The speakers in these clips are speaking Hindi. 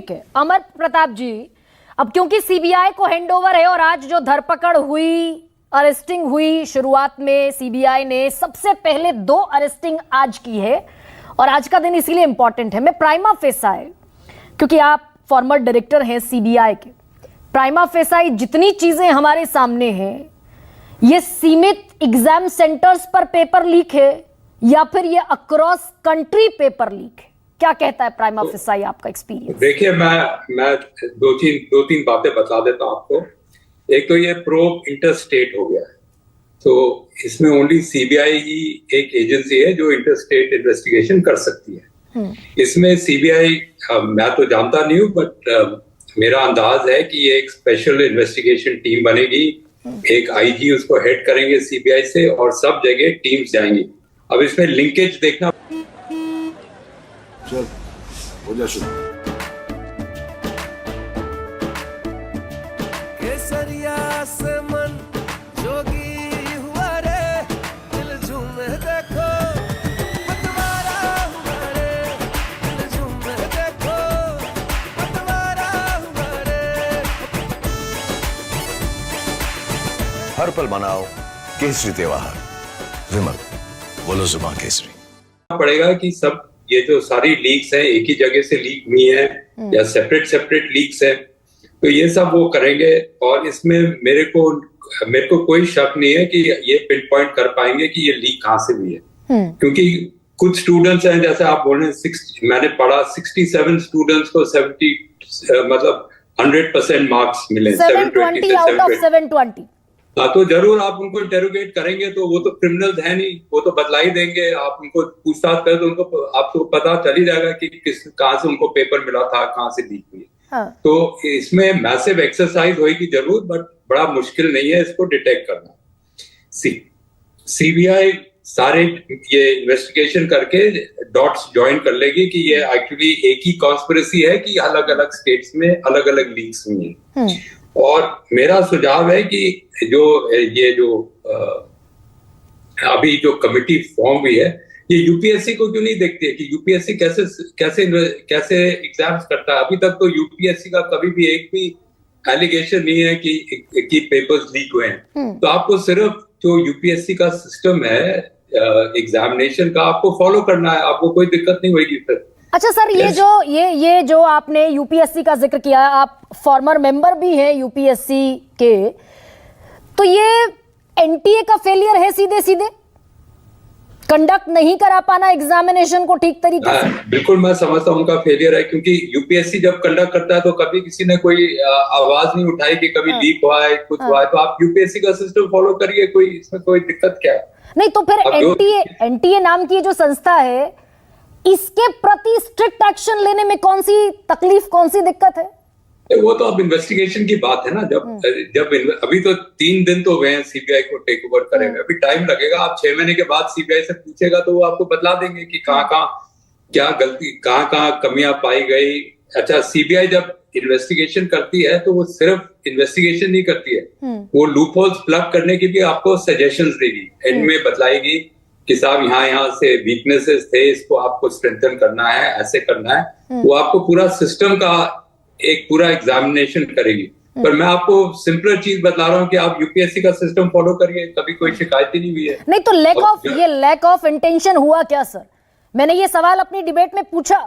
ठीक है अमर प्रताप जी, अब क्योंकि सीबीआई को हैंडओवर है और आज जो धरपकड़ हुई, अरेस्टिंग हुई, शुरुआत में सीबीआई ने सबसे पहले 2 अरेस्टिंग आज की है और आज का दिन इसीलिए इंपॉर्टेंट है। मैं प्राइमा फेसाई, क्योंकि आप फॉर्मर डायरेक्टर हैं सीबीआई के, प्राइमा फेसाई जितनी चीजें हमारे सामने हैं, ये सीमित एग्जाम सेंटर्स पर पेपर लीक है या फिर ये अक्रॉस कंट्री पेपर लीक है? क्या कहता है प्राइमा फेसाई आपका एक्सपीरियंस? देखिए, मैं दो तीन बातें बता देता हूं आपको। एक तो ये प्रोब इंटरस्टेट हो गया है, तो इसमें ओनली सीबीआई ही एक एजेंसी है जो इंटरस्टेट इन्वेस्टिगेशन कर सकती है। इसमें सीबीआई, मैं तो जानता नहीं हूं, बट मेरा अंदाज है कि ये एक स्पेशल इन्वेस्टिगेशन टीम बनेगी, एक आईजी उसको हेड करेंगे सीबीआई से और सब जगह टीम्स जाएंगी। अब इसमें लिंकेज देखना। चल हो जा शुरू। केसरिया से मन जोगी हुआ रे, दिल झूमे देखो पतवारा हुआ रे, दिल झूमे देखो पतवारा हुआ रे। हर पल मनाओ केसरी त्योहार। विमल बोलो जुबान केसरी। पड़ेगा कि सब ये जो सारी लीक्स हैं एक ही जगह से लीक हुई है या सेपरेट लीक्स है, तो ये सब वो करेंगे। और इसमें मेरे को कोई शक नहीं है कि ये पिन पॉइंट कर पाएंगे कि ये लीक कहाँ से हुई है, क्योंकि कुछ स्टूडेंट्स हैं, जैसे आप बोल रहे हैं, मैंने पढ़ा 67 स्टूडेंट्स को 70 मतलब 100% मार्क्स मिले, 720 आउट ऑफ 720। हाँ, तो जरूर आप उनको इंटेरोगेट करेंगे, तो वो तो क्रिमिनल्स है नहीं, वो तो बदला ही देंगे। आप उनको पूछताछ करें तो उनको आपको पता चल ही जाएगा कि कहाँ से उनको पेपर मिला था, कहाँ से लीक हुई। हाँ। तो इसमें मैसिव एक्सरसाइज होगी जरूर, बट बड़ा मुश्किल नहीं है इसको डिटेक्ट करना। सीबीआई सारे ये इन्वेस्टिगेशन करके डॉट्स ज्वाइन कर लेगी कि ये एक्चुअली एक ही कॉन्स्पिरेसी है कि अलग अलग स्टेट्स में अलग अलग लीक्स हुई हैं। और मेरा सुझाव है कि ये जो अभी जो कमिटी फॉर्म हुई है, ये यूपीएससी को क्यों नहीं देखती है कि यूपीएससी कैसे एग्जाम्स करता है। अभी तक तो यूपीएससी का कभी भी एक भी एलिगेशन नहीं है कि पेपर्स लीक हुए हैं। तो आपको सिर्फ जो यूपीएससी का सिस्टम है एग्जामिनेशन का, आपको फॉलो करना है, आपको कोई दिक्कत नहीं होगी फिर। अच्छा सर, ये जो आपने यूपीएससी का जिक्र किया, आप फॉर्मर मेंबर भी हैं यूपीएससी के, तो ये एनटीए का फेलियर है सीधे सीधे, कंडक्ट नहीं करा पाना एग्जामिनेशन को ठीक तरीके से? बिल्कुल, मैं समझता हूं उनका फेलियर है, क्योंकि यूपीएससी जब कंडक्ट करता है तो कभी किसी ने कोई आवाज नहीं उठाई कि कभी लीक हुआ है, कुछ हुआ है। तो आप यूपीएससी का सिस्टम फॉलो करिए, इसमें कोई दिक्कत क्या है? नहीं तो फिर एनटीए नाम की जो संस्था है, इसके प्रति स्ट्रिक्ट एक्शन लेने में कौन सी तकलीफ, कौन सी दिक्कत है? वो तो अब इन्वेस्टिगेशन की बात है ना। जब अभी तो 3 दिन तो हुए हैं सीबीआई को टेक ओवर करेंगे, अभी टाइम लगेगा। आप 6 महीने के बाद सीबीआई से पूछेगा तो वो आपको बतला देंगे कि कहाँ क्या गलती, कहाँ कमियां पाई गई। अच्छा, सीबीआई जब इन्वेस्टिगेशन करती है तो वो सिर्फ इन्वेस्टिगेशन नहीं करती है, वो लूप होल्स प्लग करने की भी आपको सजेशंस देगी, एंड में बतलाएगी कि साहब यहाँ से वीकनेसेस थे, इसको आपको स्ट्रेंथन करना है, ऐसे करना है। वो आपको पूरा सिस्टम का एक पूरा एग्जामिनेशन करेगी। पर मैं आपको सिंपल चीज बता रहा हूँ कि आप यूपीएससी का सिस्टम फॉलो करिए, कभी कोई शिकायत ही नहीं हुई है। नहीं तो लैक ऑफ इंटेंशन हुआ क्या सर? मैंने ये सवाल अपनी डिबेट में पूछा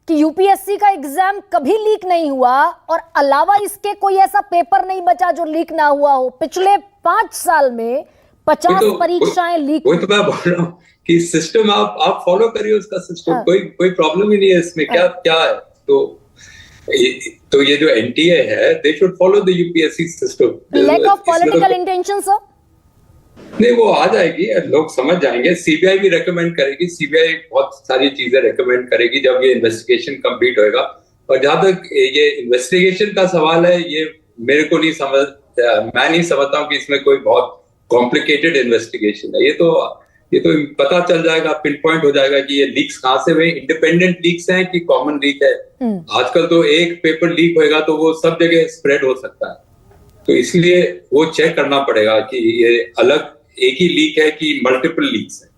कि यूपीएससी का एग्जाम कभी लीक नहीं हुआ और अलावा इसके कोई ऐसा पेपर नहीं बचा जो लीक ना हुआ हो। पिछले 5 साल में 50 परीक्षाएं लीक। वही तो मैं बोल रहा हूँ कि सिस्टम आप फॉलो करिए उसका सिस्टम। हाँ। कोई प्रॉब्लम ही नहीं है इसमें। हाँ। क्या है तो ये जो एनटीए है, they should follow the UPSC system. Lack of political intention sir? नहीं, वो आ जाएगी, लोग समझ जाएंगे। सीबीआई भी रेकमेंड करेगी, सीबीआई बहुत सारी चीजें रेकमेंड करेगी जब ये इन्वेस्टिगेशन कंप्लीट होएगा। और जहां तक ये इन्वेस्टिगेशन का सवाल है, ये मेरे को नहीं मैं नहीं समझता हूँ कि इसमें कोई बहुत कॉम्प्लिकेटेड इन्वेस्टिगेशन है। ये तो पता चल जाएगा, पिन पॉइंट हो जाएगा कि ये लीक्स कहाँ से हुए, इंडिपेंडेंट लीक्स हैं कि कॉमन लीक है। आजकल तो एक पेपर लीक होएगा तो वो सब जगह स्प्रेड हो सकता है, तो इसलिए वो चेक करना पड़ेगा कि ये अलग एक ही लीक है कि मल्टीपल लीक्स है।